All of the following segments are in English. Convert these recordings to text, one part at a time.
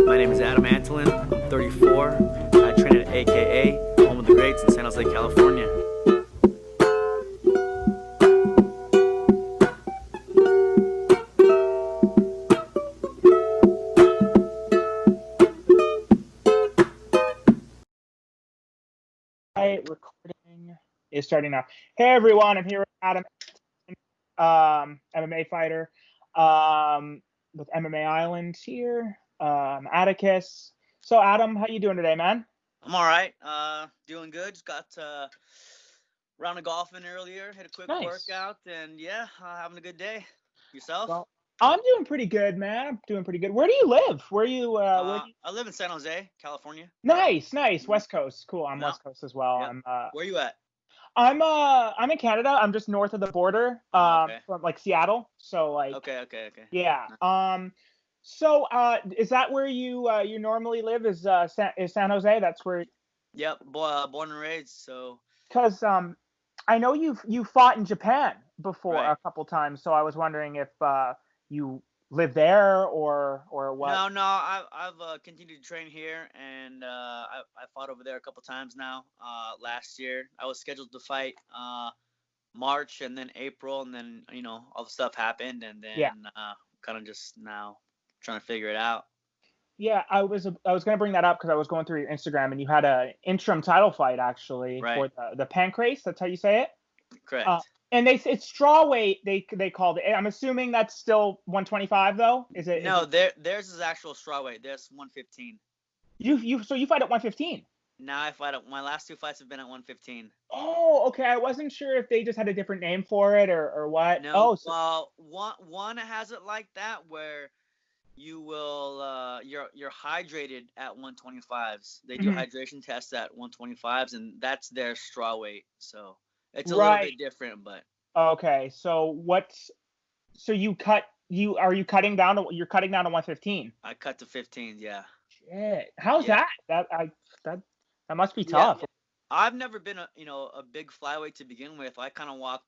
My name is Antolin. I'm 34. I train at AKA, home of the greats in San Jose, California. Recording is starting now. Hey everyone, I'm here with Adam, MMA fighter, with MMA Island here, Atticus. So Adam, how you doing today, man? I'm all right. Doing good. Just got a round of golfing earlier. Hit a quick Nice. workout, and yeah, having a good day. Yourself? Well, I'm doing pretty good, man. I'm doing pretty good. Where do you live? Where you? I live in San Jose, California. Nice. West Coast. Cool. I'm Yeah. West Coast as well. Yep. Where you at? I'm in Canada. I'm just north of the border, Okay. from like Seattle. So like. Okay. Yeah. So, is that where you normally live? Is San Jose? That's where. Yep. Born and raised. So. Because I know you fought in Japan before Right. a couple times. So I was wondering if you live there or what. No. I've continued to train here, and I fought over there a couple times now. Last year I was scheduled to fight March and then April, and then all the stuff happened, and then kind of just now trying to figure it out. Yeah, I was going to bring that up because I was going through your Instagram and you had an interim title fight actually for the Pancrase. That's how you say it. Correct. And it's straw weight. They called it. I'm assuming that's still 125 though. Is it? No, theirs is actual straw weight. There's 115. So you fight at 115. Now I fight at my last two fights have been at 115. Oh, okay. I wasn't sure if they just had a different name for it or what. No, well, one has it like that where you will you're hydrated at 125s. They do hydration tests at 125s, and that's their straw weight. So it's a little bit different, but okay. So are you cutting down to 115? I cut to 15. Yeah. Shit. How's that? That must be tough. Yeah. I've never been a big flyweight to begin with. I kind of walk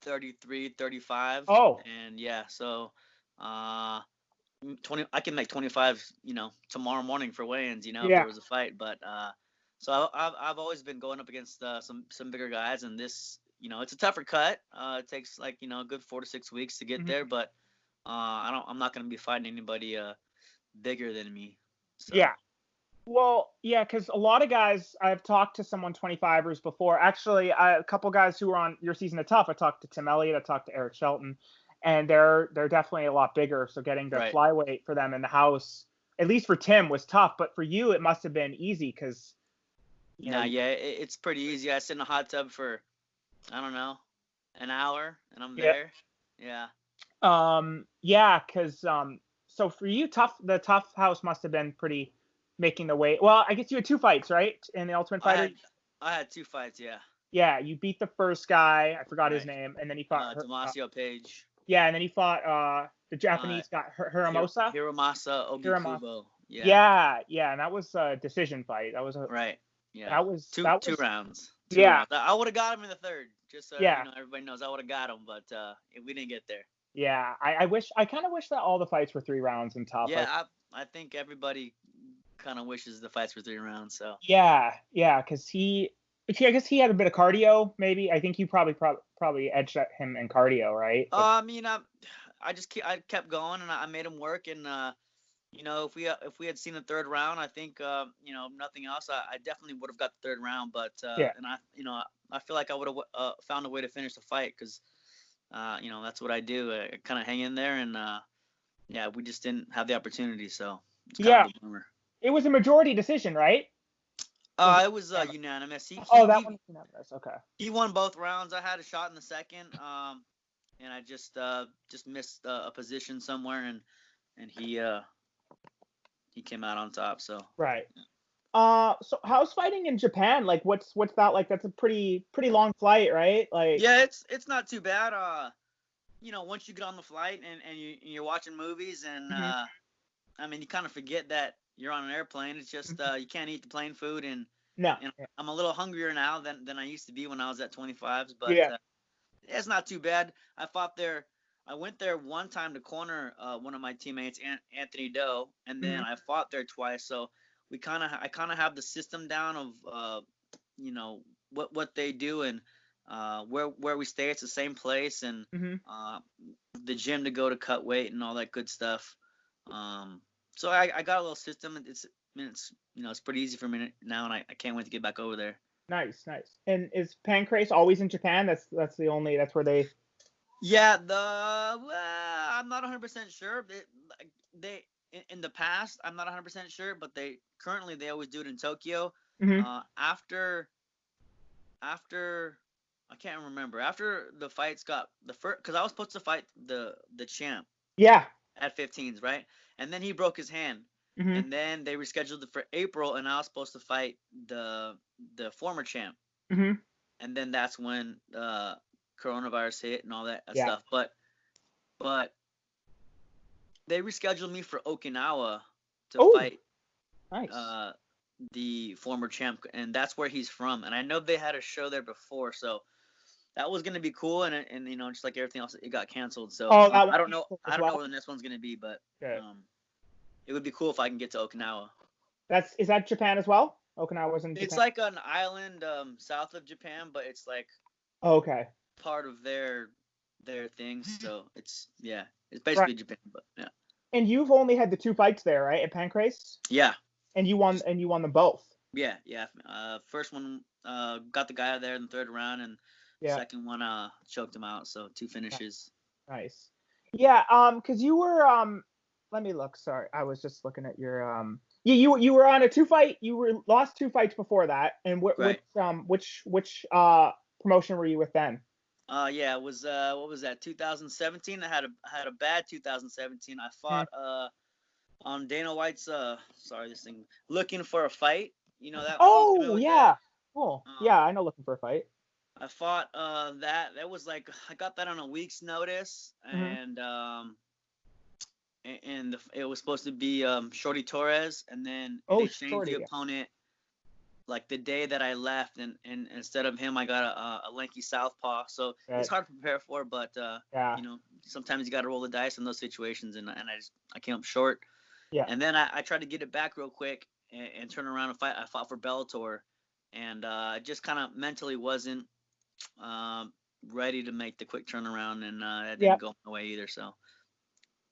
33, 35. Oh. And yeah, so 20. I can make 25. Tomorrow morning for weigh-ins. If there was a fight, but so I've always been going up against some bigger guys, and this it's a tougher cut. It takes like a good 4 to 6 weeks to get there, but I'm not gonna be fighting anybody bigger than me. So. Yeah. Well, yeah, because a lot of guys, I've talked to some 125ers before. Actually, a couple guys who were on your season of Tough. I talked to Tim Elliott. I talked to Eric Shelton, and they're definitely a lot bigger. So getting the flyweight for them in the house, at least for Tim, was tough. But for you, it must have been easy because. It's pretty easy. I sit in a hot tub for, I don't know, an hour, and I'm there. Yeah. Yeah, because so for you, the Tough house must have been pretty. Making the weight. Well, I guess you had 2 fights, right? In the Ultimate Fighter. I had 2 fights, yeah. Yeah, you beat the first guy. I forgot his name, and then he fought Tomasio Page. Yeah, and then he fought the Japanese guy Hiromasa. Hiromasa Ogikubo. Yeah, and that was a decision fight. That was Yeah. That was two rounds. Two rounds. I would have got him in the third. Just so everybody knows, I would have got him, but we didn't get there. Yeah, I kind of wish that all the fights were 3 rounds in Tough. Yeah, I think everybody kind of wishes the fights were 3 rounds. So yeah, because I guess he had a bit of cardio. Maybe I think you probably edged him in cardio, right? I mean, I kept going and I made him work. And if we had seen the 3rd round, I think nothing else, I definitely would have got the 3rd round. But and I feel like I would have found a way to finish the fight because that's what I do. I kind of hang in there, and we just didn't have the opportunity. So it's kind of a bummer. It was a majority decision, right? It was unanimous. That one was unanimous. Okay. He won both rounds. I had a shot in the second, and I just missed a position somewhere, and he came out on top. So. Right. So how's fighting in Japan? Like, what's that like? That's a pretty long flight, right? Like. Yeah, it's not too bad. Once you get on the flight and you're watching movies and I mean, you kind of forget that you're on an airplane. It's just you can't eat the plane food, and I'm a little hungrier now than I used to be when I was at 25s. But it's not too bad. I fought there I went there one time to corner one of my teammates, Anthony Doe, and then I fought there twice. So I kind of have the system down of you know what they do and where we stay. It's the same place and the gym to go to cut weight and all that good stuff. So I got a little system. It's it's pretty easy for me now, and I can't wait to get back over there. Nice, nice. And is Pancrase always in Japan? That's that's where they. Yeah, I'm not 100% sure. They in the past, I'm not 100% sure, but they always do it in Tokyo. After I can't remember. After the fights got the first, because I was supposed to fight the champ. Yeah. At 15s, right? And then he broke his hand. And then they rescheduled it for April, and I was supposed to fight the former champ. And then that's when coronavirus hit and all that stuff. But they rescheduled me for Okinawa to fight the former champ, and that's where he's from. And I know they had a show there before, so that was gonna be cool. And just like everything else, it got canceled. So I don't know where the next one's gonna be, but it would be cool if I can get to Okinawa. Is that Japan as well? Okinawa's in Japan. It's like an island south of Japan, but it's like part of their thing. So it's basically Japan, but yeah. And you've only had the 2 fights there, right? At Pancrase? Yeah. And you won them both. Yeah. First one got the guy out there in the 3rd round, and second one choked him out. So 2 finishes. Nice. Yeah. Because you were let me look. Sorry, I was just looking at your you were on a 2-fight. You lost 2 fights before that. And which promotion were you with then? It was what was that? 2017. I had a bad 2017. I fought on Dana White's Looking for a Fight. You know that? Oh yeah. Cool. Yeah, I know Looking for a Fight. I fought that was like I got that on a week's notice, and it was supposed to be Shorty Torres, and then they changed the opponent like the day that I left, and instead of him, I got a lanky southpaw. So it's hard to prepare for, but sometimes you got to roll the dice in those situations, and I came up short. Yeah. And then I tried to get it back real quick and turn around and fight. I fought for Bellator, and I just kind of mentally wasn't ready to make the quick turnaround, and that didn't go my way either. So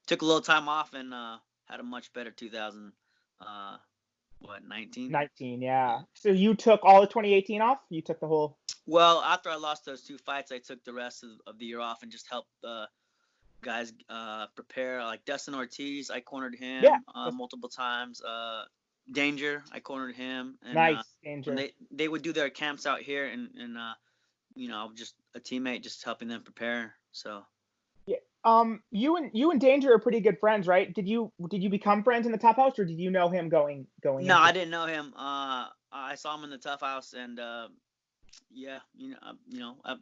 took a little time off and had a much better 2019? 19, yeah. So you took all of 2018 off? You took the whole... Well, after I lost those 2 fights, I took the rest of the year off and just helped guys prepare. Like Dustin Ortiz, I cornered him multiple times. Danger, I cornered him. And, nice, Danger. They would do their camps out here, and just a teammate, just helping them prepare. So. Yeah. You and Danger are pretty good friends, right? Did you become friends in the Tough House, or did you know him going? No, I didn't know him. I saw him in the Tough House, and I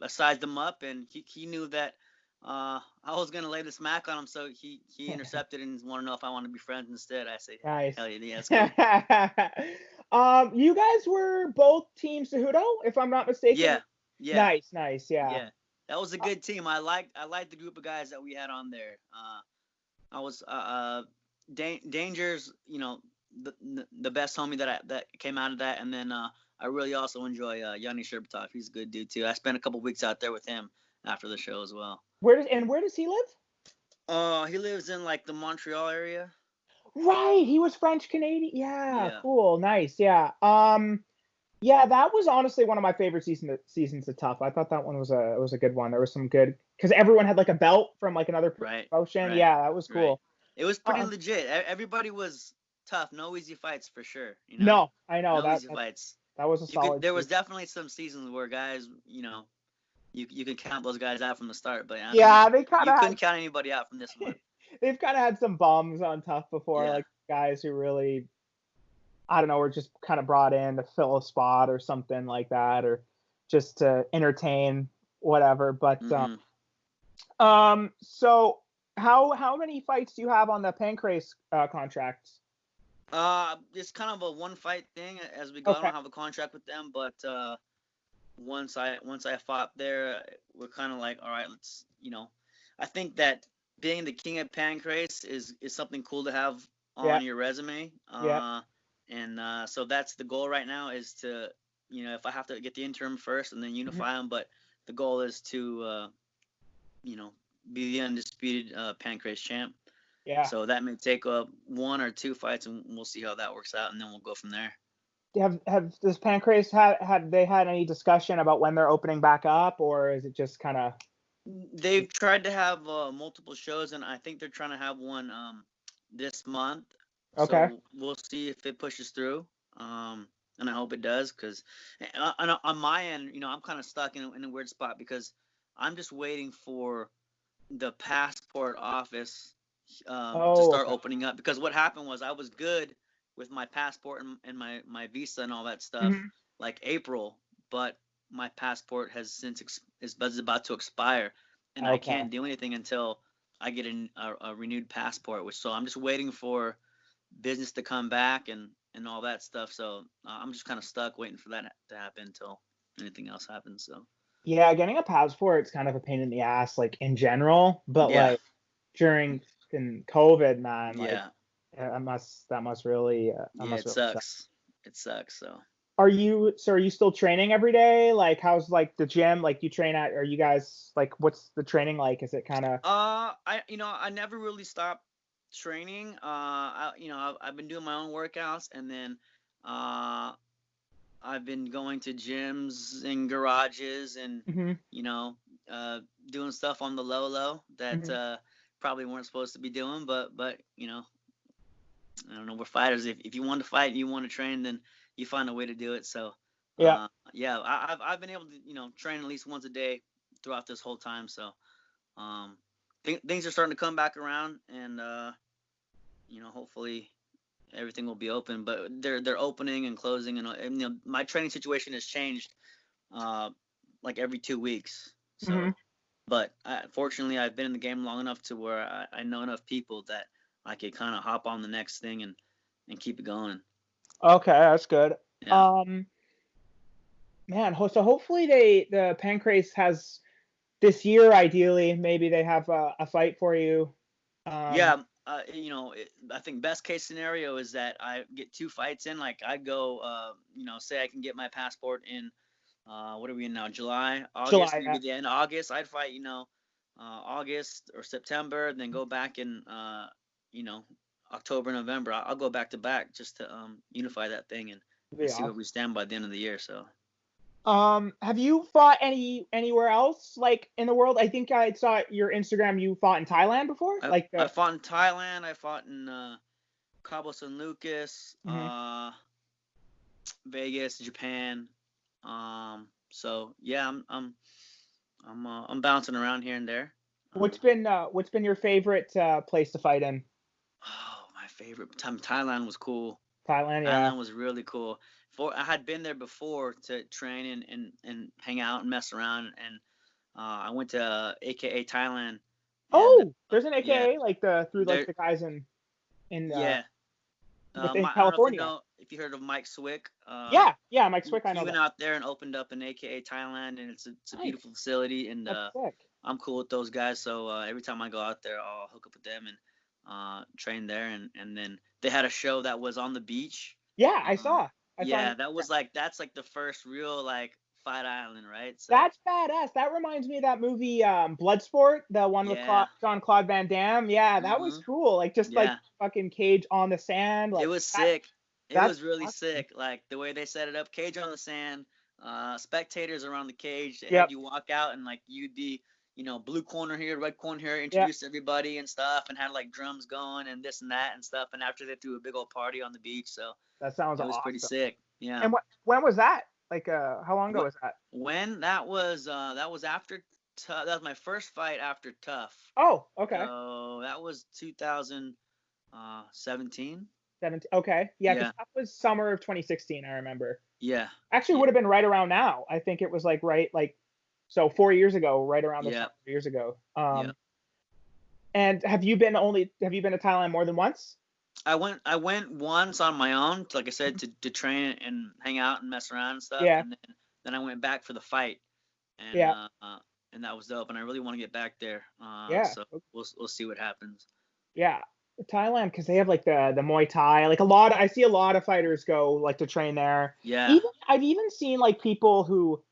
sized him up, and he knew that I was gonna lay the smack on him, so he intercepted and wanted to know if I want to be friends instead. I say, nice. Hell yeah, that's cool. You guys were both Team Cejudo, if I'm not mistaken. Yeah. Nice, yeah. Yeah. That was a good team. I liked the group of guys that we had on there. I was Danger's, the best homie that came out of that, and then I really also enjoy Yanni Sherbatov. He's a good dude too. I spent a couple weeks out there with him after the show as well. Where does he live? He lives in like the Montreal area. Right, he was French Canadian. Yeah, cool, nice, yeah. Yeah, that was honestly one of my favorite seasons of Tough. I thought that one was a good one. There was some good, because everyone had like a belt from like another promotion. Right. Yeah, that was cool. Right. It was pretty legit. Everybody was tough. No easy fights for sure. No, I know. No easy fights. That was a solid. There was definitely some seasons where guys, you could count those guys out from the start, but they kind of couldn't count anybody out from this one. They've kind of had some bums on Tough before, like guys who really, I don't know, were just kind of brought in to fill a spot or something like that, or just to entertain, whatever. But so how many fights do you have on the Pancrase contract? It's kind of a one fight thing as we go. Okay. I don't have a contract with them, but once I fought there, we're kind of like, all right, let's I think that being the king of Pancrase is something cool to have Yeah. on your resume. Yeah. And so that's the goal right now, is to, if I have to get the interim first and then unify them, but the goal is to, be the undisputed Pancrase champ. Yeah. So that may take up 1 or 2 fights, and we'll see how that works out, and then we'll go from there. Does Pancrase have they had any discussion about when they're opening back up, or is it just kind of? They've tried to have multiple shows, and I think they're trying to have one this month. Okay. So we'll see if it pushes through, and I hope it does, because on my end, I'm kind of stuck in a weird spot, because I'm just waiting for the passport office to start opening up. Because what happened was, I was good with my passport and my visa and all that stuff, like April, but my passport has since is about to expire, and I can't do anything until I get a renewed passport. So I'm just waiting for business to come back and all that stuff. So I'm just kind of stuck waiting for that to happen until anything else happens. So yeah, getting a passport is kind of a pain in the ass, like in general, but like during COVID, man, like that must really it sucks. It sucks. So are you still training every day? Like, how's like the gym? Like, you train at? Are you guys like, what's the training like? Is it kind of? I never really stopped training. I've been doing my own workouts, and then I've been going to gyms and garages, and doing stuff on the low that probably weren't supposed to be doing, but I don't know. We're fighters. If you want to fight and you want to train, then you find a way to do it. So I've been able to train at least once a day throughout this whole time. So things are starting to come back around, and hopefully everything will be open. But they're opening and closing, and my training situation has changed like every 2 weeks. So but fortunately, I've been in the game long enough to where I know enough people that I could kind of hop on the next thing and keep it going. Okay, that's good. Yeah. Man, so hopefully the Pancrase has this year, ideally, maybe they have a fight for you. I think best case scenario is that I get 2 fights in. Like, I go, say I can get my passport in, what are we in now? July, August, maybe the end of August. I'd fight, August or September, then go back in, October, November. I'll go back to back just to unify that thing and see where we stand by the end of the year. So. Have you fought anywhere else, like in the world? I think I saw your Instagram. You fought in Thailand before. I fought in Thailand. I fought in Cabo San Lucas, Vegas, Japan. So yeah, I'm bouncing around here and there. What's been your favorite place to fight in? Oh, my favorite time. Thailand was cool. Thailand was really cool. I had been there before to train and hang out and mess around, and I went to AKA Thailand. There's an AKA through the guys in California. I don't know if you heard of Mike Swick. Mike Swick. I know. He went out there and opened up an AKA Thailand, and it's a beautiful facility, and I'm cool with those guys. So every time I go out there, I'll hook up with them and train there, and then they had a show that was on the beach. Yeah, I saw. That's like the first real like Fight Island, right? So, that's badass. That reminds me of that movie Bloodsport, the one with Jean-Claude Van Damme. Yeah, that was cool. Like like fucking cage on the sand. Like, it was sick. It was really sick. Like the way they set it up, cage on the sand, spectators around the cage. And you walk out and like you'd be, blue corner here, red corner here, introduce everybody and stuff, and had like drums going and this and that and stuff. And after they threw a big old party on the beach, so that sounds it was pretty sick. Yeah. And when was that? Like how long ago was that? When that was after that was my first fight after Tough. Oh, okay. So that was 2017. Okay. Yeah, because that was summer of 2016. I remember. Yeah. Actually, would have been right around now. I think it was so 4 years ago, right around 4 years ago. And have you been to Thailand more than once? I went once on my own, like I said, to train and hang out and mess around and stuff. Yeah. And then I went back for the fight. And, and that was dope. And I really want to get back there. Yeah. So we'll see what happens. Yeah. Thailand, because they have like the Muay Thai, like a lot. I see a lot of fighters go like to train there. Yeah. Even I've even seen like people who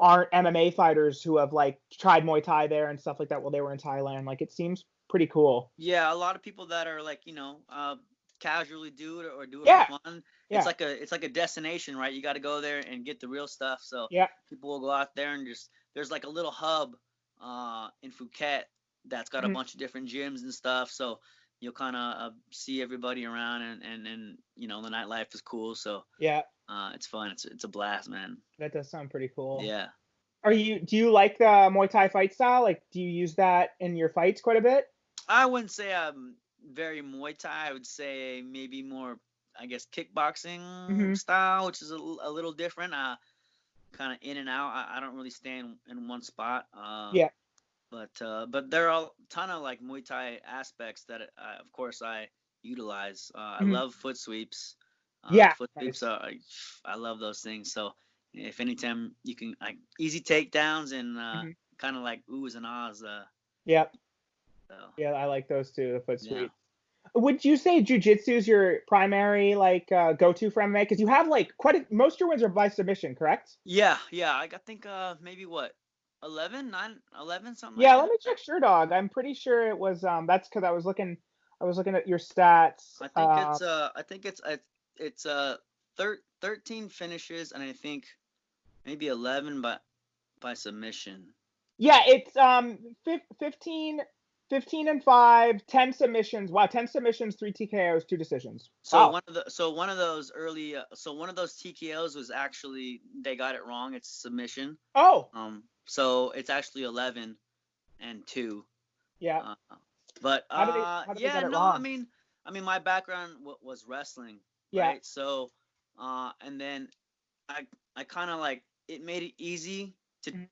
aren't MMA fighters who have like tried Muay Thai there and stuff like that while they were in Thailand. Like it seems pretty cool. Yeah, a lot of people that are like, casually do it or do it Yeah. for fun. Yeah. It's like a destination, right? You got to go there and get the real stuff. So Yeah. people will go out there and there's like a little hub in Phuket that's got a bunch of different gyms and stuff. So you'll kind of see everybody around and the nightlife is cool. So Yeah. it's fun. It's a blast, man. That does sound pretty cool. Yeah. Do you like the Muay Thai fight style? Like, do you use that in your fights quite a bit? I wouldn't say I'm very Muay Thai. I would say maybe more, I guess, kickboxing style, which is a little different. Kind of in and out. I don't really stay in one spot. Yeah. But there are a ton of like Muay Thai aspects that, of course, I utilize. I love foot sweeps. Yeah. Foot Nice. sweeps I love those things. So if anytime you can, like, easy takedowns and kind of like oohs and ahs. Yep. So. Yeah, I like those too, the foot Yeah. sweep. Would you say jiu-jitsu is your primary like go-to for MMA? Because you have like most of your wins are by submission, correct? Yeah. I think maybe what 11, 9, 11, something Yeah, like let that. me check Dog. I'm pretty sure it was that's because I was looking at your stats. I think it's 13 finishes, and I think maybe 11 by submission. Yeah, it's 15 and 5, 10 submissions. Wow, 10 submissions, 3 TKOs, 2 decisions. So Wow. one of those early one of those TKOs was actually, they got it wrong. It's submission. Oh. So it's actually 11 and 2. Yeah. But how did they get it wrong? I mean my background was wrestling, yeah. Right? So and then I kind of like, it made it easy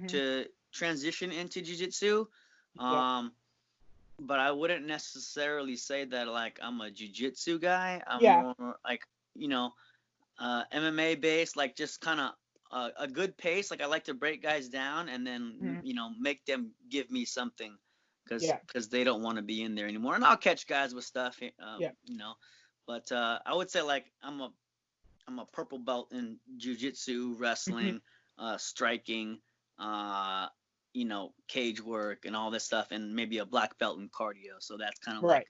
to transition into jiu-jitsu. But I wouldn't necessarily say that like I'm a jiu-jitsu guy. I'm more like, MMA based, like just kind of a good pace. Like I like to break guys down and then make them give me something, because they don't want to be in there anymore. And I'll catch guys with stuff, But I would say like I'm a purple belt in jiu-jitsu, wrestling, striking, cage work and all this stuff, and maybe a black belt in cardio. So that's kind of like,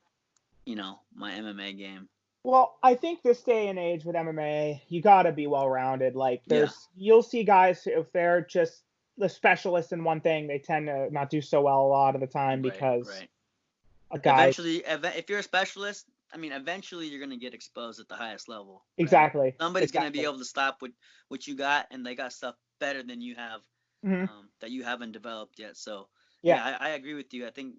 my MMA game. Well, I think this day and age with MMA, you got to be well-rounded. Like you'll see guys, if they're just the specialist in one thing, they tend to not do so well a lot of the time because a guy. Eventually, if you're a specialist, eventually you're going to get exposed at the highest level. Right? Exactly. Somebody's going to be able to stop what you got, and they got stuff better than you have, that you haven't developed yet. So I agree with you. I think,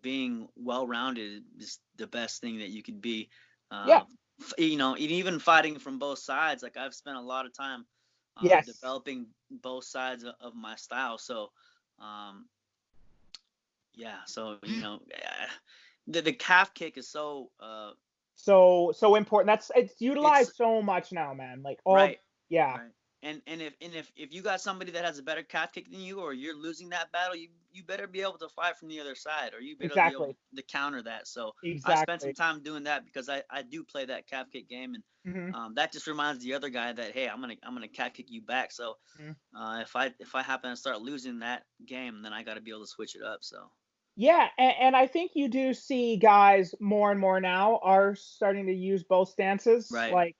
being well-rounded is the best thing that you could be. Even fighting from both sides. Like I've spent a lot of time developing both sides of my style. So, the calf kick is so important. It's utilized so much now, man. Like Right. And if you got somebody that has a better calf kick than you, or you're losing that battle, you better be able to fight from the other side, or you better be able to counter that. So I spent some time doing that because I do play that calf kick game, and that just reminds the other guy that, hey, I'm gonna calf kick you back. So if I happen to start losing that game, then I got to be able to switch it up. So. Yeah, and I think you do see guys more and more now are starting to use both stances. Right.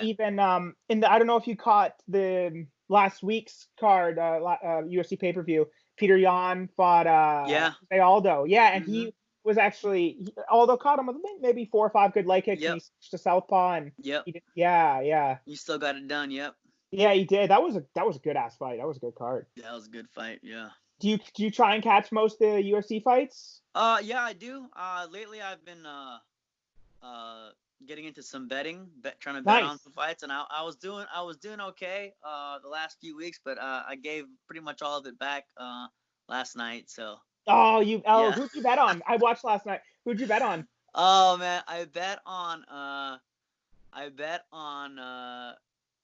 Even I don't know if you caught the last week's card, UFC pay-per-view. Peter Yan fought Aldo. Yeah, and he was actually Aldo caught him with maybe 4 or 5 good leg kicks, and he switched to southpaw, and You still got it done. Yep. Yeah, he did. That was a good ass fight. That was a good card. That was a good fight. Yeah. Do you try and catch most of the UFC fights? Yeah, I do. Lately I've been getting into some betting, trying to bet on some fights, and I was doing okay the last few weeks, but I gave pretty much all of it back last night. So. Who'd you bet on? I watched last night. Who'd you bet on? Oh man, I bet on a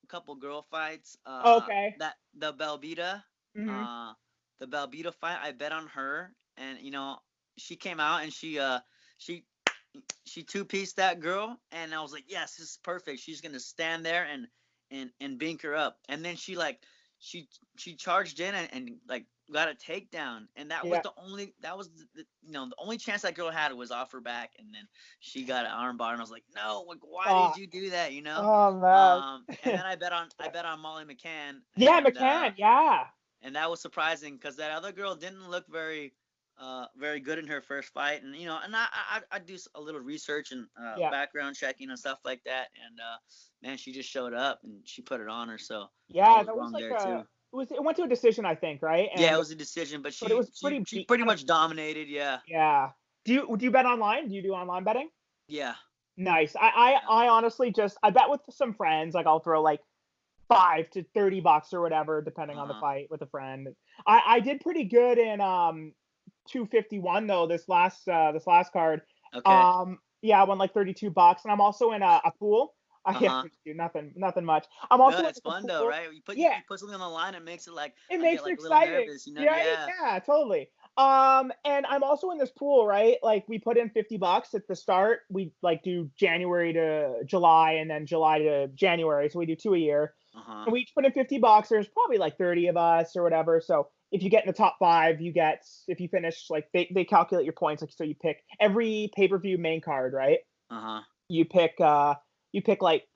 couple girl fights. Okay. That the Belbita. the Balbita fight, I bet on her, and she came out and she she two-pieced that girl, and I was like, yes, this is perfect. She's gonna stand there and bink her up, and then she she charged in and like got a takedown, and that was Yeah. the only chance that girl had was off her back, and then she got an armbar, and I was like, no, like why Oh, did you do that, oh man. And then I bet on Molly McCann, Yeah, McCann. Yeah. and that was surprising because that other girl didn't look very good in her first fight, and and I do a little research and Yeah. background checking and stuff like that, and man, she just showed up and she put it on her, so I Yeah, was that was wrong like there too. it went to a decision, I think, right? Yeah, it And was a decision, but but it she was she pretty she beat pretty kind of. much dominated. Yeah, Yeah. Do you bet online? Do you do online betting? yeah, Nice. I honestly just I bet with some friends. Like I'll throw like $5 to $30 or whatever, depending on the uh-huh. fight with a friend. I did pretty good in 251 though this last card. Okay. Yeah, I won like $32, and I'm also in a pool. Yeah, Uh-huh. dude, nothing much. I'm also Yeah, in it's the fun though, pool. right? Yeah, You put something on the line, it makes it like it I get makes it like a little exciting. nervous, Right? Yeah. Yeah, totally. And I'm also in this pool, right? Like we put in $50 at the start. We like do January to July and then July to January. So we do two a year. Uh-huh. And we each put in $50. There's probably like 30 of us or whatever. So if you get in the top five, if you finish, like they calculate your points. Like, so you pick every pay-per-view main card, right? Uh-huh. You pick like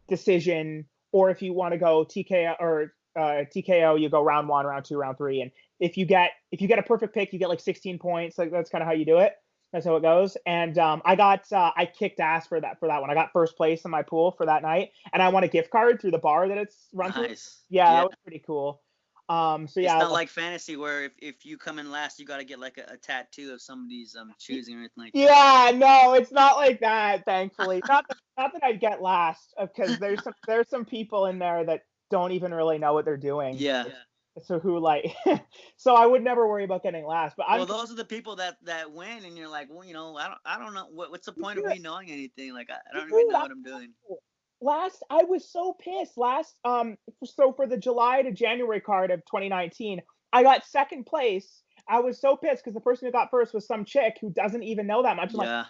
decision, or if you want to go TKO or TKO, you go round one, round two, round three, and if you get a perfect pick, you get like 16 points. Like that's kind of how you do it. That's how it goes. And I kicked ass for that one. I got first place in my pool for that night, and I won a gift card through the bar that it's run through. Nice. Yeah, that Yeah. was pretty cool. So It's yeah, not like fantasy where if you come in last, you got to get like a tattoo of somebody's choosing or anything like that. yeah, no, it's not like that. Thankfully, not that I'd get last, because there's some people in there that don't even really know what they're doing. Yeah. So who like, so I would never worry about getting last. But Well, those are the people that win, and you're like, well, I don't know what's the point of dude, me knowing anything? Like I don't even dude, know what I'm doing. last I was so pissed. So for the July to January card of 2019, I got second place. I was so pissed because the person who got first was some chick who doesn't even know that much. I'm like, Yeah.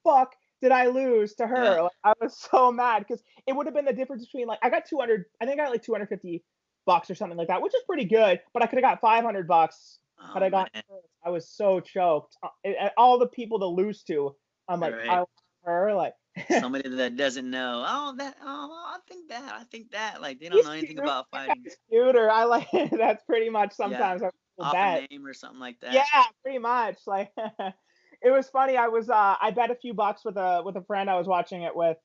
fuck did I lose to Yeah. her? Like, I was so mad because it would have been the difference between, like, I got 200. I think I got like $250 or something like that, which is pretty good. But I could have got $500 had Oh I got man. first. I was so choked. And all the people to lose to, I'm All like, I right. want her. Like, Somebody that doesn't know. Oh, that. Oh, I think that. I think that. Like they don't he's know anything cute. about He's fighting. cute, or I like. That's pretty much Yeah. sometimes how people Off a bet. name or something like Yeah, that. pretty much. Like, it was funny. I bet a few bucks with a friend I was watching it with.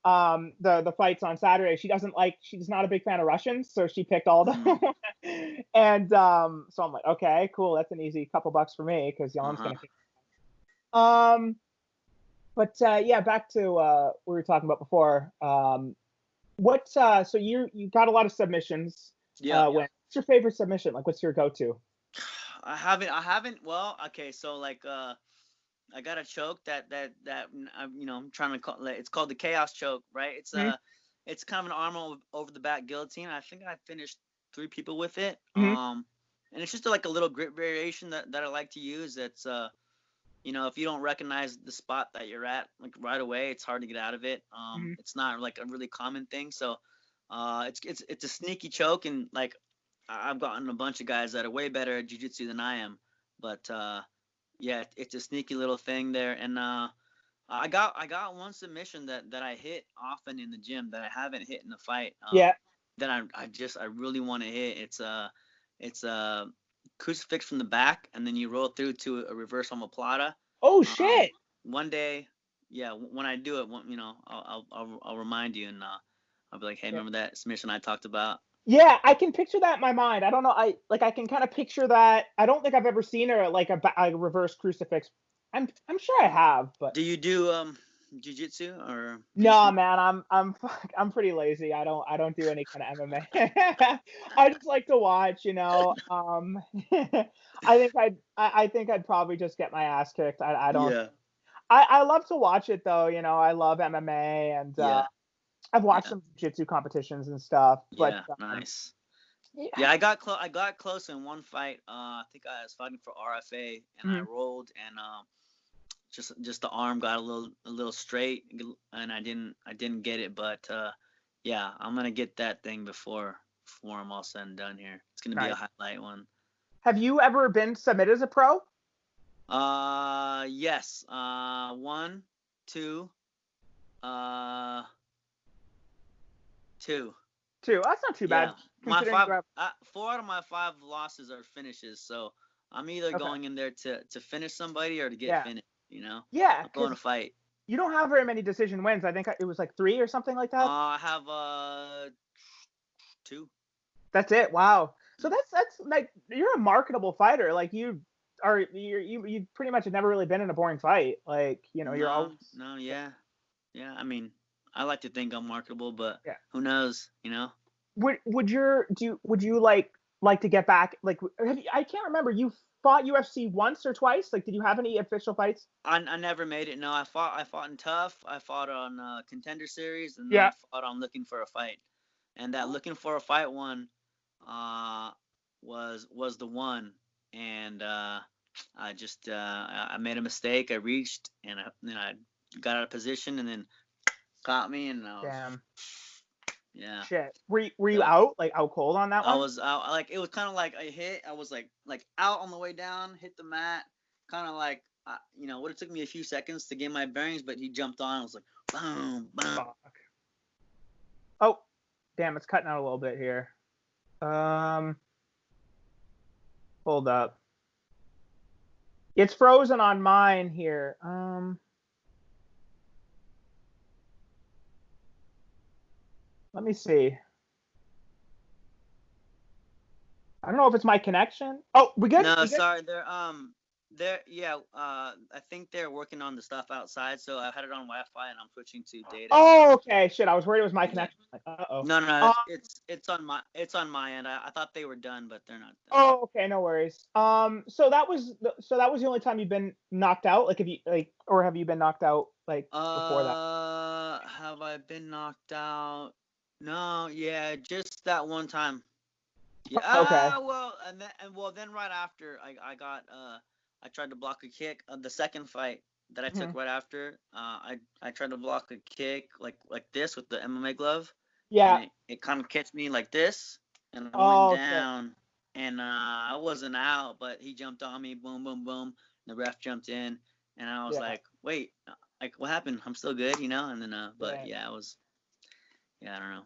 The fights on Saturday. She's not a big fan of Russians, so she picked all of Mm. them. And so I'm like, okay, cool. That's an easy couple bucks for me because Yellen's Uh-huh. gonna kick. Um, but yeah, back to what we were talking about before. So you got a lot of submissions. Yeah. What's your favorite submission? Like, what's your go-to? I haven't. Well, okay. So like, I got a choke I'm trying to call. It's called the chaos choke, right? Mm-hmm. It's kind of an arm over the back guillotine. I think I finished 3 people with it. Mm-hmm. And it's just like a little grip variation that I like to use. It's if you don't recognize the spot that you're at like right away, it's hard to get out of it. Mm-hmm. It's not like a really common thing. So, it's a sneaky choke, and like I've gotten a bunch of guys that are way better at jiu-jitsu than I am, but yeah, it's a sneaky little thing there, and I got one submission that I hit often in the gym that I haven't hit in the fight. Yeah. That I really want to hit. It's a crucifix from the back, and then you roll through to a reverse omoplata. Oh Um, shit. One day, yeah, when I do it, I'll remind you, and I'll be like, hey, remember that submission I talked about? Yeah, I can picture that in my mind. I don't know. I can kind of picture that. I don't think I've ever seen a reverse crucifix. I'm sure I have, but Do you do jiu-jitsu or no, BC? man. I'm pretty lazy. I don't do any kind of MMA. I just like to watch. I think I'd probably just get my ass kicked. I don't. Yeah. I love to watch it though. I love MMA, and Yeah. I've watched Yeah. some jiu-jitsu competitions and stuff. But Yeah. Nice. Yeah, I got close. I got close in one fight. I think I was fighting for RFA, and I rolled, and just the arm got a little straight, and I didn't get it. But yeah, I'm gonna get that thing before I'm all said and done here. It's gonna be a highlight one. Have you ever been submitted as a pro? Yes. 1, 2, 2. 2. That's not too bad. My 4 out of my 5 losses are finishes, so I'm either going in there to finish somebody or to get finished. You know. Yeah. I'm going to fight. You don't have very many decision wins. I think it was like 3 or something like that. I have 2. That's it. Wow. So that's like, you're a marketable fighter. Like you pretty much have never really been in a boring fight. Like, you know, you're always. No. Yeah. I mean, I like to think I'm marketable, but who knows? You know. Would you like to get back? Like, I can't remember. You fought UFC once or twice? Like, did you have any official fights? I never made it. No, I fought in Tough. I fought on Contender Series, and then I fought on Looking for a Fight. And that Looking for a Fight one was the one. And I just I made a mistake. I reached, and then I got out of position, and then caught me, and I was, damn. Yeah. Shit. Were you out cold on that one? I was out, like, it was kind of like I hit. I was like out on the way down, hit the mat, kind of like you know, would have took me a few seconds to get my bearings, but he jumped on. I was like, boom, boom. Fuck. Oh, damn! It's cutting out a little bit here. Hold up. It's frozen on mine here. Let me see. I don't know if it's my connection. Oh, we good? No, sorry. I think they're working on the stuff outside, so I had it on Wi-Fi and I'm switching to data. Oh, okay. Shit, I was worried it was my connection. Uh-oh. No, it's on my end. I thought they were done, but they're not done. Oh, okay, no worries. So that was the only time you've been knocked out? Like, have you been knocked out before that? Have I been knocked out? No, yeah, just that one time. Yeah. Okay. Then right after I tried to block a kick. The second fight that I took right after, I tried to block a kick like this with the MMA glove. Yeah. It kind of catch me like this, and I went down, and I wasn't out, but he jumped on me, boom, boom, boom. The ref jumped in, and I was like, wait, like what happened? I'm still good, you know? And then, I don't know.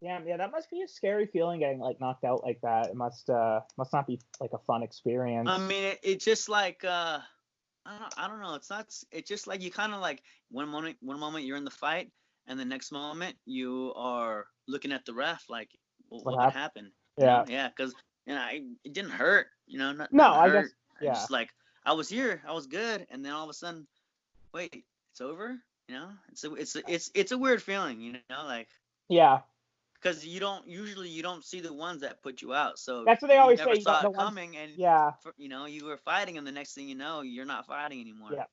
Yeah, that must be a scary feeling getting knocked out like that. It must not be like a fun experience. I mean, it's just like I don't know. It's just like you kind of like one moment you're in the fight, and the next moment you are looking at the ref like, what happened? Yeah, because it didn't hurt. You know, I guess. Yeah. Just like I was here, I was good, and then all of a sudden, wait, it's over. You know, it's a weird feeling. You know, like. Yeah. Because you don't see the ones that put you out. So that's what they always never say. Saw it coming, and you were fighting, and the next thing you know, you're not fighting anymore. Yeah.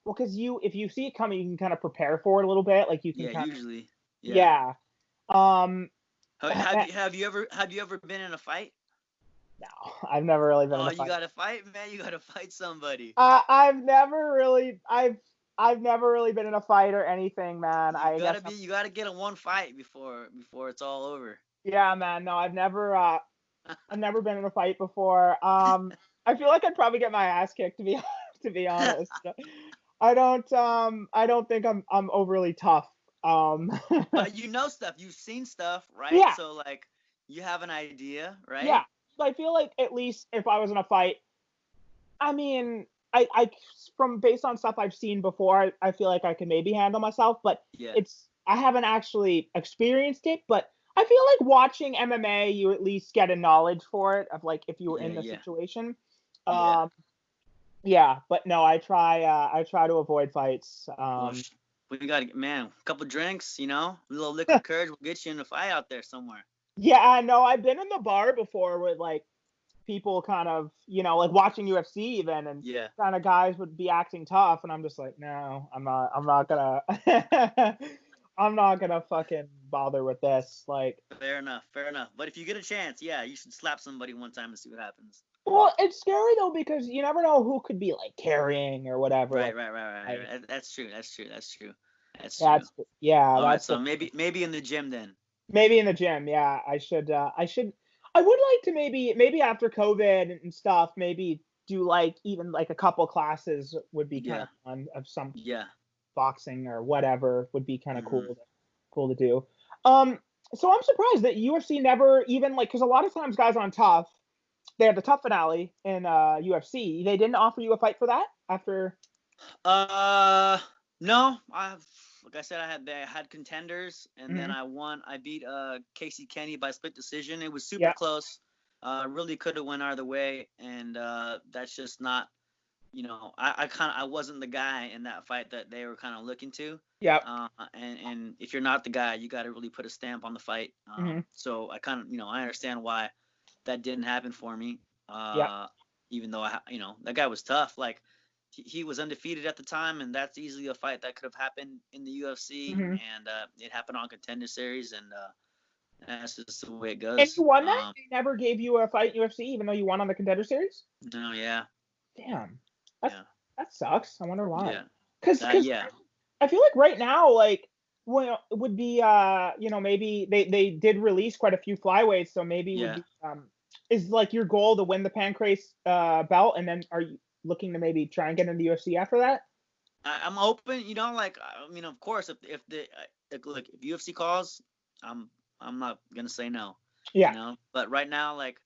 Well, because if you see it coming, you can kind of prepare for it a little bit. Like you can. Yeah, usually. Yeah. Have you ever been in a fight? No, I've never really been in a fight. Oh, you gotta fight, man. You gotta fight somebody. I've never really been in a fight or anything, man. You gotta get in one fight before it's all over. Yeah, man. No, I've never been in a fight before. I feel like I'd probably get my ass kicked to be honest. I don't think I'm overly tough. But you know stuff. You've seen stuff, right? Yeah. So like you have an idea, right? Yeah. I feel like at least if I was in a fight, I mean, I from based on stuff I've seen before, I feel like I can maybe handle myself, but I haven't actually experienced it, but I feel like watching MMA, you at least get a knowledge for it of like if you were in the situation. But no, I try to avoid fights. We got a couple drinks, you know, a little liquid courage will get you in a fight out there somewhere. Yeah, I know. I've been in the bar before with like people kind of, you know, like watching UFC even, and kind of guys would be acting tough, and I'm just like, no, I'm not gonna I'm not gonna fucking bother with this. Like, fair enough. But if you get a chance, yeah, you should slap somebody one time and see what happens. well, it's scary though because you never know who could be like carrying or whatever. Right. That's true. Yeah, All right, that's so maybe in the gym then. maybe in the gym. Yeah, I would like to maybe after COVID and stuff, maybe do like even like a couple classes would be kind Yeah. of fun of some Yeah. boxing or whatever would be kind of Mm-hmm. cool to do. So I'm surprised that UFC never even like because a lot of times guys on Tough they had the Tough finale in UFC. They didn't offer you a fight for that after. No, like I said, I had contenders, and then Mhm. I won. I beat Casey Kenny by split decision. It was super Yeah. close. Really could have went either way, and that's just not. I wasn't the guy in that fight that they were kind of looking to. Yeah. And if you're not the guy, you got to really put a stamp on the fight. Mhm. So I kind of, I understand why that didn't happen for me. Yeah. Even though that guy was tough. Like he was undefeated at the time, and that's easily a fight that could have happened in the UFC. Mhm. And it happened on Contender Series, and that's just the way it And goes. you won that? They never gave you a fight in UFC, even though you won on the Contender Series. No, yeah, Damn. yeah, That sucks. I wonder why. yeah, Because yeah, I feel like right now, like, well, it would be, maybe they did release quite a few flyweights, so maybe it would yeah. be, is like your goal to win the Pancrase belt, and then are you looking to maybe try and get into the UFC after that? I'm open. Of course, if UFC calls, I'm not gonna say no. Yeah. But right now, like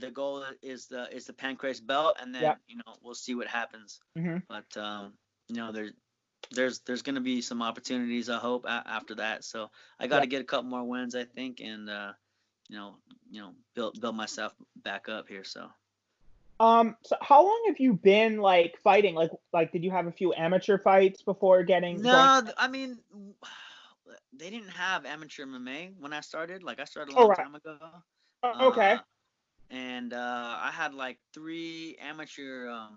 the goal is the Pancrase belt, and then Yeah. we'll see what happens. Hmm. But there's gonna be some opportunities, I hope, after that. So I got Yeah. to get a couple more wins, I think, and build myself back up here. So. So how long have you been like fighting? Like did you have a few amateur fights before going? No, I mean, they didn't have amateur MMA when I started. Like I started a Oh, long right. time ago. Okay. And I had like 3 amateur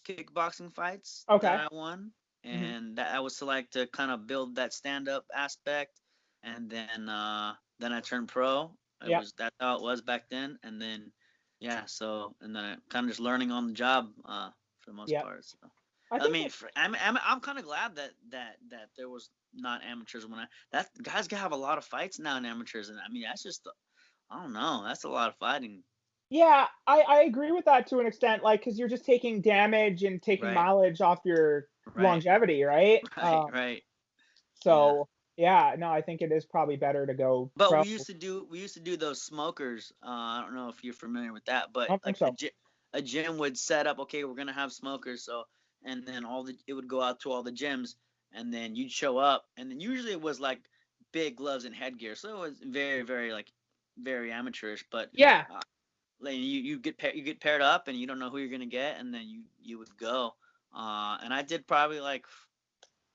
kickboxing fights Okay. that I won, Hmm. and that I was to like to kind of build that stand-up aspect, and then I turned pro. Yeah. That's how it was back then, and then yeah, and then I kind of just learning on the job for the most Yeah. part. So I I think mean, I'm kind of glad that there was not amateurs when that guys have a lot of fights now in amateurs, and I mean that's just I don't know, that's a lot of fighting. yeah, I agree with that to an extent, like because you're just taking damage and taking Right, mileage off your right, longevity, right? right. Yeah. So yeah, no, I think it is probably better to go But pro. we used to do those smokers. I don't know if you're familiar with that, I but don't think like so. a gym would set up, okay, we're gonna have smokers, so and then it would go out to all the gyms, and then you'd show up, and then usually it was like big gloves and headgear, so it was very very like very amateurish, but Yeah. like you get paired up, and you don't know who you're gonna get, and then you would go, and I did probably like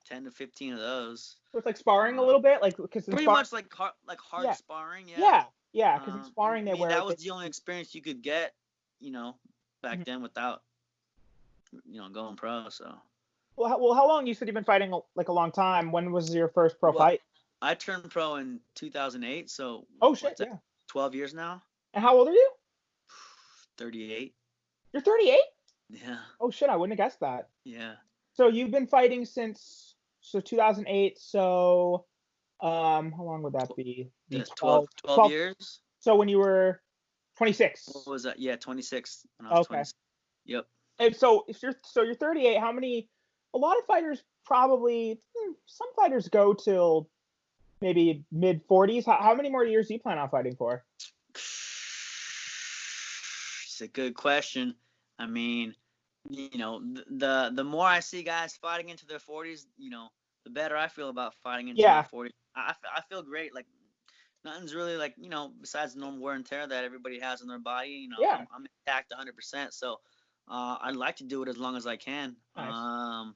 10 to 15 of those. With like sparring a Uh, little bit, like because in Pretty sparring, much like hard yeah, sparring, yeah. yeah, because in I sparring they mean, wear that was they, the only experience you could get, you know, back Mhm. then without, going pro. So, Well, how long you said you've been fighting like a long time? When was your first pro well, fight? I turned pro in 2008. So, Oh shit, what's that? yeah. 12 years now? And how old are you? 38. You're 38? Yeah. Oh shit, I wouldn't have guessed that. Yeah. So you've been fighting since 2008. So how long would that Tw- be? Be yeah, 12, 12 12. years. So when you were What 26. was that? Yeah, 26 when I was Okay. 26. Yep. And so if you're 38, how many? A lot of fighters probably. Some fighters go till maybe mid 40s. How many more years do you plan on fighting for? It's a good question. I mean, the more I see guys fighting into their 40s, the better I feel about fighting into my Yeah. 40s. I feel great. Like nothing's really like, besides the normal wear and tear that everybody has in their body. Yeah. I'm intact 100%. So I'd like to do it as long as I can. Nice.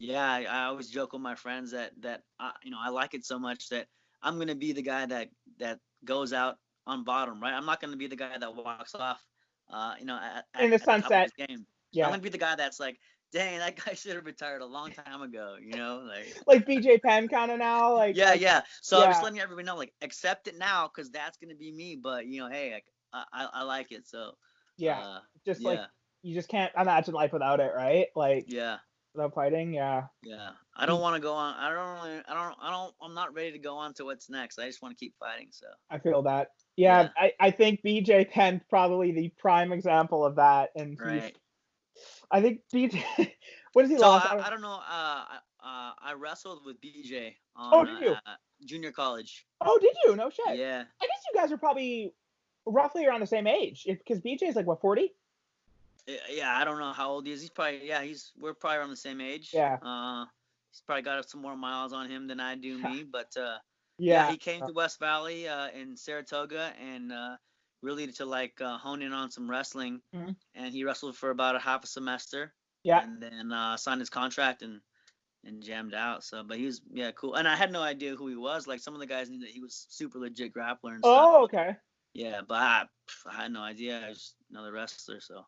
Yeah, I always joke with my friends that I like it so much that I'm gonna be the guy that goes out on bottom, right? I'm not gonna be the guy that walks off, In the at the top of sunset. his game. I'm Yeah. gonna be the guy that's like dang, that guy should have retired a long time ago. Like BJ Penn kind of now, yeah. So I'm just yeah, letting everybody know, like, accept it now, because that's gonna be me. But hey, like, I like it. So, yeah. Just like yeah, you just can't imagine life without it, right? Like yeah. without fighting, yeah. Yeah, I don't want to go on. I'm not ready to go on to what's next. I just want to keep fighting. So I feel that. Yeah, yeah, I think BJ Penn's probably the prime example of that, and right. I think BJ. What has he So lost? I don't know. I wrestled with BJ Oh, on did you? junior college. Oh, did you? No shit. Yeah. I guess you guys are probably roughly around the same age, because BJ's like what, 40? Yeah, I don't know how old he is. He's probably we're probably around the same age. Yeah. He's probably got some more miles on him than I do me, but yeah, Yeah. he came to West Valley in Saratoga and really to like hone in on some wrestling, Mhm. and he wrestled for about a half a semester, Yeah. and then signed his contract and jammed out. So, but he was cool, and I had no idea who he was. Like some of the guys knew that he was super legit grappler and stuff. Oh, But, okay. yeah, but I had no idea. I was just another wrestler. So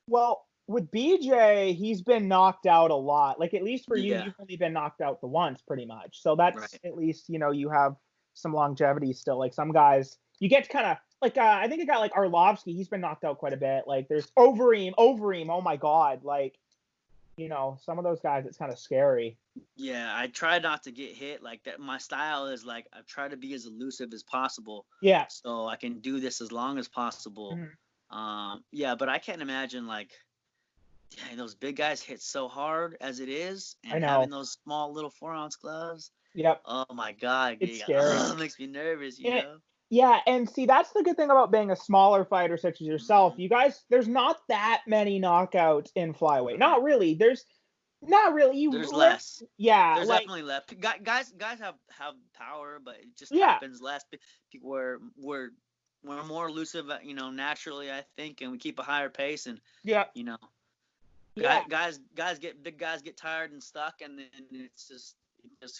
Well, with BJ, he's been knocked out a lot. Like at least for you, yeah, you've only been knocked out the once, pretty much. So that's right. at least you have some longevity still. Like some guys, you get kind of like I think a guy like Arlovsky, he's been knocked out quite a bit. Like there's Overeem. Oh my God, like some of those guys, it's kind of scary. Yeah, I try not to get hit like that. My style is like I try to be as elusive as possible, Yeah. so I can do this as long as possible. Mhm. Yeah, but I can't imagine like, dang, those big guys hit so hard as it is, I and know. having those small little 4-ounce gloves. Yep. Oh my God, It's scary. it makes me nervous. And yeah, and see, that's the good thing about being a smaller fighter such as yourself. Mhm. You guys, there's not that many knockouts in flyweight. Right. Not really. There's not really. There's less. Yeah, There's like definitely less. Guys have power, but it just yeah, happens less. People we're more elusive, naturally, I think, and we keep a higher pace, and yeah, you know, yeah, big guys get tired and stuck, and then it's just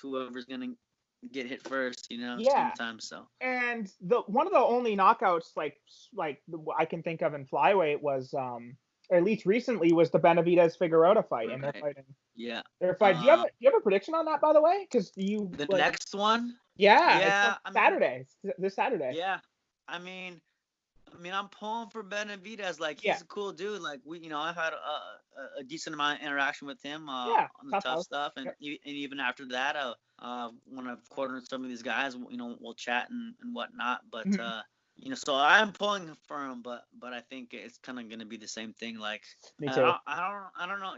whoever's gonna get hit first, yeah. sometimes. So And the one of the only knockouts I can think of in flyweight was or at least recently was the Benavidez Figueroa fight, and they're right, fighting. yeah. They're fighting. Do you have a prediction on that, by the way? Because The next one, yeah, it's on yeah. I mean, Saturday. This Saturday. yeah. I mean, I'm pulling for Benavidez. Like Yeah, he's a cool dude. Like I've had a decent amount of interaction with him yeah, on the tough tough house. stuff, and Yep. even after that, when I've cornered some of these guys, we'll chat and whatnot. But Mhm. so I'm pulling for him, but I think it's kind of gonna be the same thing. Like Me too. I don't know.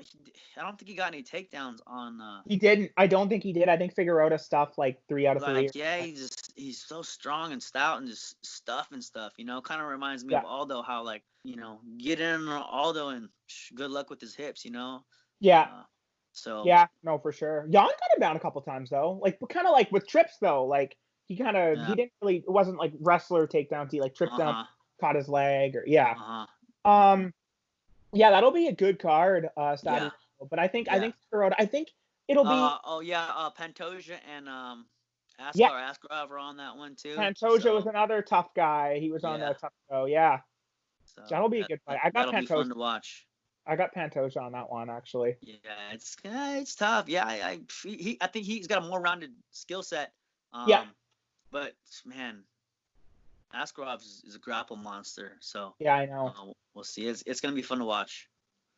I don't think he got any takedowns on. He didn't. I don't think he did. I think Figueroa stuffed like 3 out of 3. Like yeah, he's so strong and stout and just stuff and stuff. Kind of reminds me Yeah. of Aldo. How like get in on Aldo and good luck with his hips. Yeah. So Yeah. No, for sure. Jan got him down a couple times though. Like kind of like with trips though. Like he yeah, didn't really. It wasn't like wrestler takedowns. He like tripped down, caught his leg, or yeah. hmm Yeah, that'll be a good card yeah, Saturday. But I think yeah. Figueroa. I think it'll be Oh yeah, Pantoja and yeah. Askarov are on that one too. Pantoja was So another tough guy. He was on yeah, the tough show. Yeah, so that'll be a good fight. that'll be fun to watch. I got Pantoja on that one actually. Yeah, it's tough. Yeah, I think he's got a more rounded skill set. Yeah. But man, Askarov is a grapple monster. So Yeah, I know. we'll see. It's gonna be fun to watch.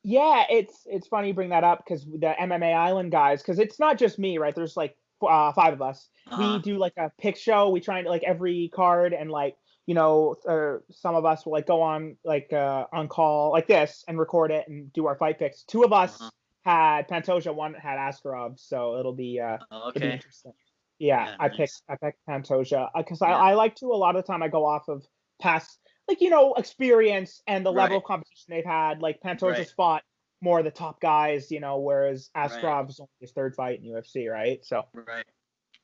Yeah, it's funny you bring that up because the MMA Island guys, because it's not just me, right? There's like 5 of us. We do like a pick show. We try and like every card, and like some of us will like go on like on call like this and record it and do our fight picks. 2 of us had Pantoja, one had Askarov, so it'll be Okay. interesting. Yeah, Yeah, I nice. picked Pantoja because Yeah. I like to a lot of the time I go off of past like experience and the level Right. of competition they've had. Like Right. Pantoja's fought more of the top guys, whereas Right. Askarov's only his 3rd fight in UFC, right? So Right.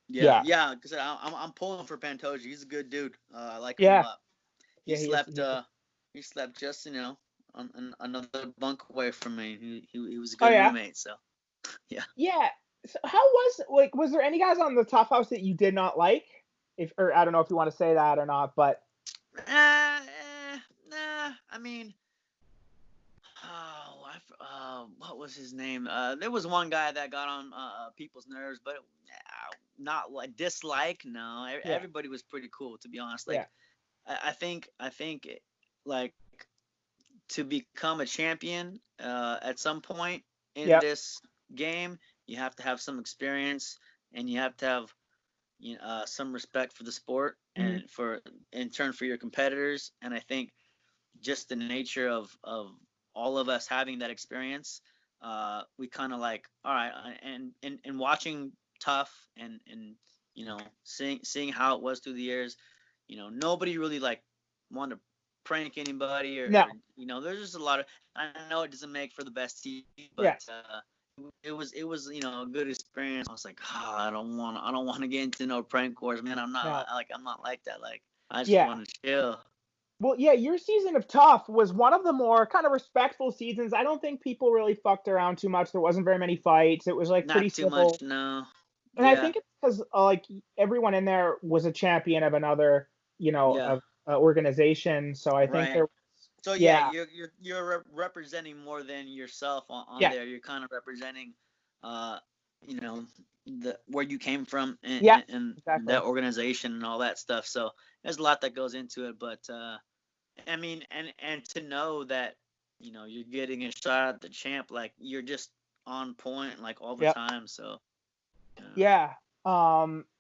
Yeah. yeah, Yeah. Because I'm pulling for Pantoja. He's a good dude. I like him a yeah, lot. He yeah, he is. slept. He slept just on another bunk away from me. He was a Oh good yeah, roommate. So yeah. yeah. So how was there any guys on the Tough House that you did not like? If or I don't know if you want to say that or not, but Nah. I mean, what was his name? There was one guy that got on people's nerves, but not like dislike. No, Yeah. everybody was pretty cool, to be honest. Yeah. Like I think like to become a champion at some point in Yep. this game, you have to have some experience and you have to have some respect for the sport Mm-hmm. and for in turn for your competitors. And I think just the nature of all of us having that experience, we kind of like, all right, and watching Tough and seeing how it was through the years, nobody really like wanted to prank anybody No. or there's just a lot of. I know it doesn't make for the best TV, Yeah. but it was a good experience. I was like, I don't want to get into no prank wars, man. I'm No. not like that. Like I just Yeah. want to chill. Well, yeah, your season of Tough was one of the more kind of respectful seasons. I don't think people really fucked around too much. There wasn't very many fights. It was like pretty Not too much, civil. no. And I Yeah, think it's because like everyone in there was a champion of another, yeah, of organization. So I think right. there was, So yeah, yeah, you're representing more than yourself on yeah, there. You're kind of representing, uh, you know, the where you came from yeah, and exactly. that organization and all that stuff. So there's a lot that goes into it, but I mean, and to know that you're getting a shot at the champ, like you're just on point like all the Yep. time. So Yeah.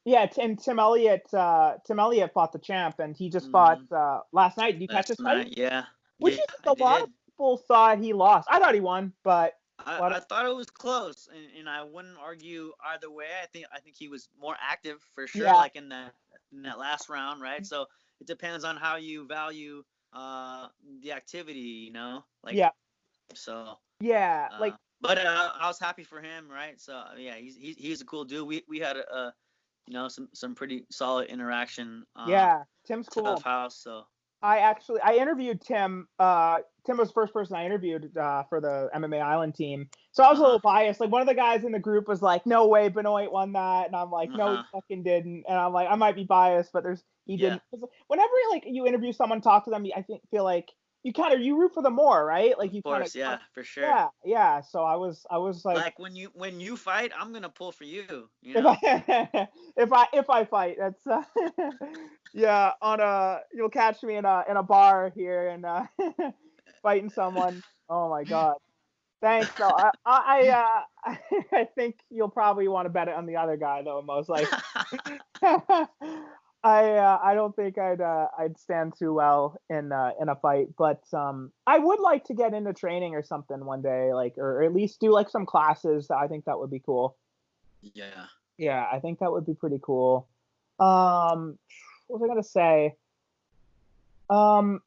Yeah, and Tim Elliott fought the champ, and he just fought hmm last night. Did you catch last his fight? night, yeah, Which yeah, is I like a lot of did. people thought he lost. I thought he won, but a lot of, I thought it was close, and I wouldn't argue either way. I think he was more active for sure, yeah, like in that last round, right? So it depends on how you value the activity, like yeah, so. yeah, like But I was happy for him, right? So yeah, he's a cool dude. We had a some pretty solid interaction. yeah, Tim's Tough cool. house, so. I interviewed Tim. Tim was the first person I interviewed for the MMA Island team. So I was a Uh little biased. Like one of the guys in the group was like, "No way, Benoit won that," and I'm like, "No, he huh. fucking didn't." And I'm like, I might be biased, but he Yeah, didn't. 'Cause whenever like you interview someone, talk to them, I feel like you root for them more, right? Like of you kind of, course, yeah, for sure. yeah, yeah. So I was like, Like when you fight, I'm gonna pull for you. if I if I fight, that's yeah, on you'll catch me in a bar here and fighting someone. Oh my god. Thanks though. I think you'll probably want to bet it on the other guy though, most like. I don't think I'd stand too well in a fight, but I would like to get into training or something one day, like or at least do like some classes. I think that would be cool. Yeah. Yeah, I think that would be pretty cool. Um, what was I gonna say? Um,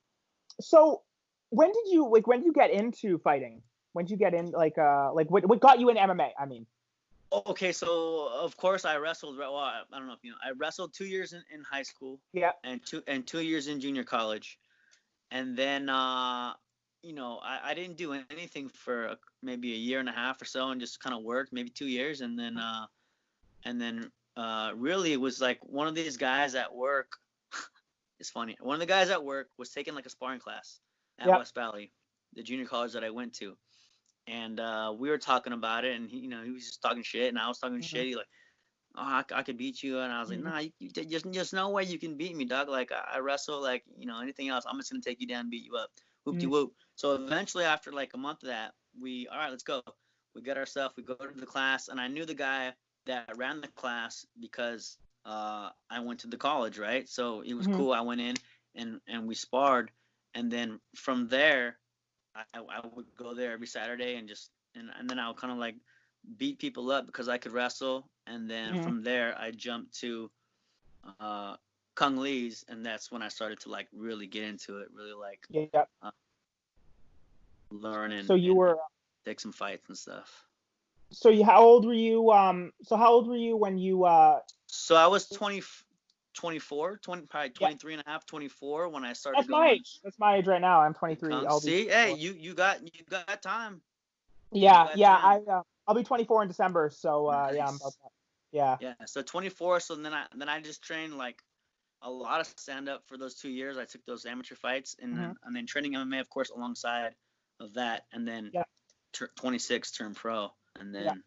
so when did you get into fighting? When did you get in like what got you in MMA? I mean. Okay, so of course I wrestled. Well, I don't know if you know. I wrestled 2 years in high school Yeah. and 2 years in junior college, and then I didn't do anything for maybe a year and a half or so, and just kind of worked maybe 2 years, and then really it was like one of these guys at work. It's funny. One of the guys at work was taking like a sparring class at Yep. West Valley, the junior college that I went to, and we were talking about it, and he was just talking shit, and I was talking Mhm. shit. He like, oh, I could beat you, and I was like, Mhm. nah, just no way you can beat me, dog. Like I wrestle, like anything else, I'm just gonna take you down and beat you up, whoop de Mhm. whoop. So eventually, after like a month of that, all right, let's go. We get our stuff, we go to the class, and I knew the guy that ran the class because I went to the college, right? So it was Mhm. cool. I went in and we sparred, and then from there I would go there every Saturday and then I would kind of like beat people up because I could wrestle, and then Mhm. from there I jumped to uh, Kung Lee's, and that's when I started to like really get into it, really like Yeah. uh, learn So you and were take some fights and stuff. how old were you how old were you when you So I was 24, 20, probably yeah, 23 and a half, 24 when I started that's my going age. That's my age right now. I'm to 23. Kung. I'll be See, hey, 24. you got time. You Yeah, got yeah, time. I'll be 24 in December, so yeah, I'm about Nice. that. Yeah. Yeah. So 24. So then I just trained like a lot of stand up for those 2 years. I took those amateur fights, and Mhm. then training MMA, of course, alongside of that, and then Yeah. 26 turn pro, and then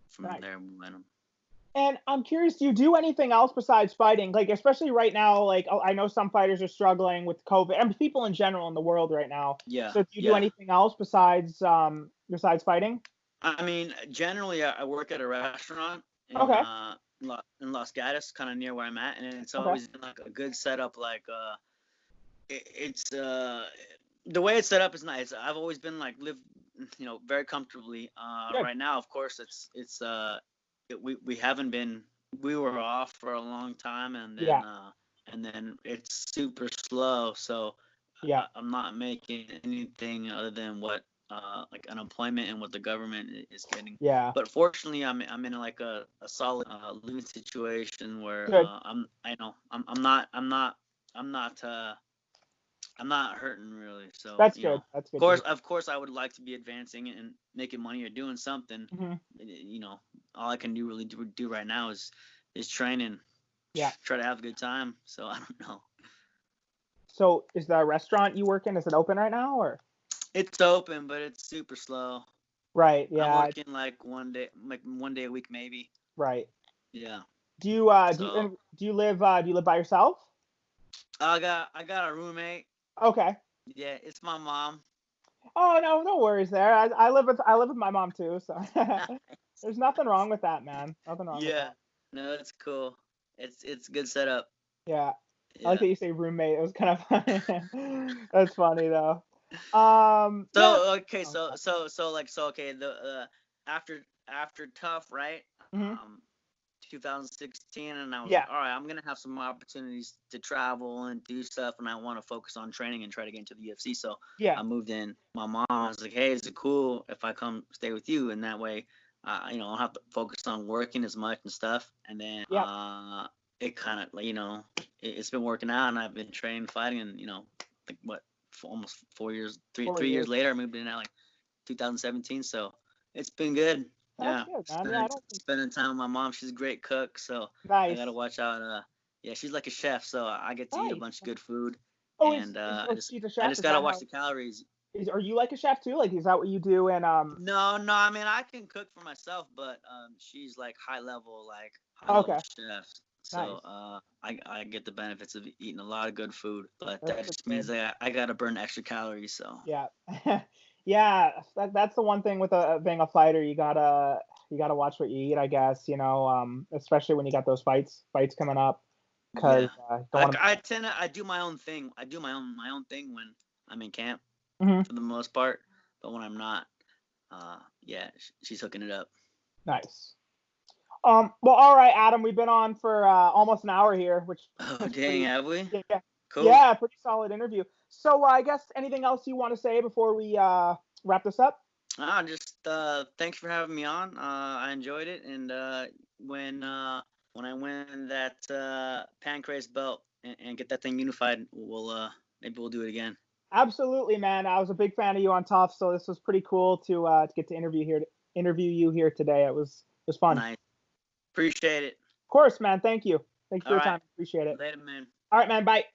from there we went them. And I'm curious, do you do anything else besides fighting? Like, especially right now, like I know some fighters are struggling with COVID, and people in general in the world right now. Yeah. So do you do anything else besides fighting? I mean, generally, I work at a restaurant in Los Gatos, kind of near where I'm at, and it's always been like a good setup. Like, it's the way it's set up is nice. I've always been like lived, very comfortably. Right now, of course, we haven't been. We were off for a long time, and then it's super slow. So I'm not making anything other than what like unemployment and what the government is getting. Yeah. But fortunately, I'm in like a solid living situation where I'm not hurting really. So that's good. That's good. Of course, I would like to be advancing and making money or doing something. Mm-hmm. All I can do right now is training. Yeah. Try to have a good time. So I don't know. So is the restaurant you work in, is it open right now, or? It's open, but it's super slow. Right. Yeah. I'm working like one day a week maybe. Right. Yeah. Do you live by yourself? I got a roommate. Okay. Yeah, it's my mom. Oh no worries there. I live with my mom too, so there's nothing wrong with that, man. Nothing wrong with that. No, it's cool. It's good setup. Yeah. I like that you say roommate. It was kind of funny. That's funny though. Okay. The after Tough, right? Mm-hmm. 2016, and I was like, all right, I'm gonna have some opportunities to travel and do stuff, and I want to focus on training and try to get into the UFC. So I moved in. My mom was like, hey, is it cool if I come stay with you? And that way, I don't have to focus on working as much and stuff. And then it kind of it's been working out, and I've been training, fighting, and like almost 4 years, three years later, I moved in like 2017. So it's been good. That's good, man. Spending time with my mom. She's a great cook, so nice. I gotta watch out. She's like a chef, so I get to eat a bunch of good food. Oh, and she's a chef? I just gotta watch the calories. Are you like a chef too? Like, is that what you do? And No. I mean, I can cook for myself, but she's like high level chef. So I get the benefits of eating a lot of good food, but that just means that I gotta burn extra calories. So yeah. Yeah, that's the one thing with being a fighter. You gotta watch what you eat, I guess. Especially when you got those fights coming up. Because I do my own thing. I do my own thing when I'm in camp for the most part. But when I'm not, she's hooking it up. Nice. Well, all right, Adam. We've been on for almost an hour here, which. Oh dang, have we? Yeah. Cool. Yeah, pretty solid interview. So I guess anything else you want to say before we wrap this up? Just thanks for having me on. I enjoyed it, and when I win that Pancrase belt and get that thing unified, maybe we'll do it again. Absolutely, man. I was a big fan of you on Tough, so this was pretty cool to get to interview you here today. It was fun. Nice. Appreciate it. Of course, man. Thank you. Thanks for your time. Appreciate it. Later, man. All right, man. Bye.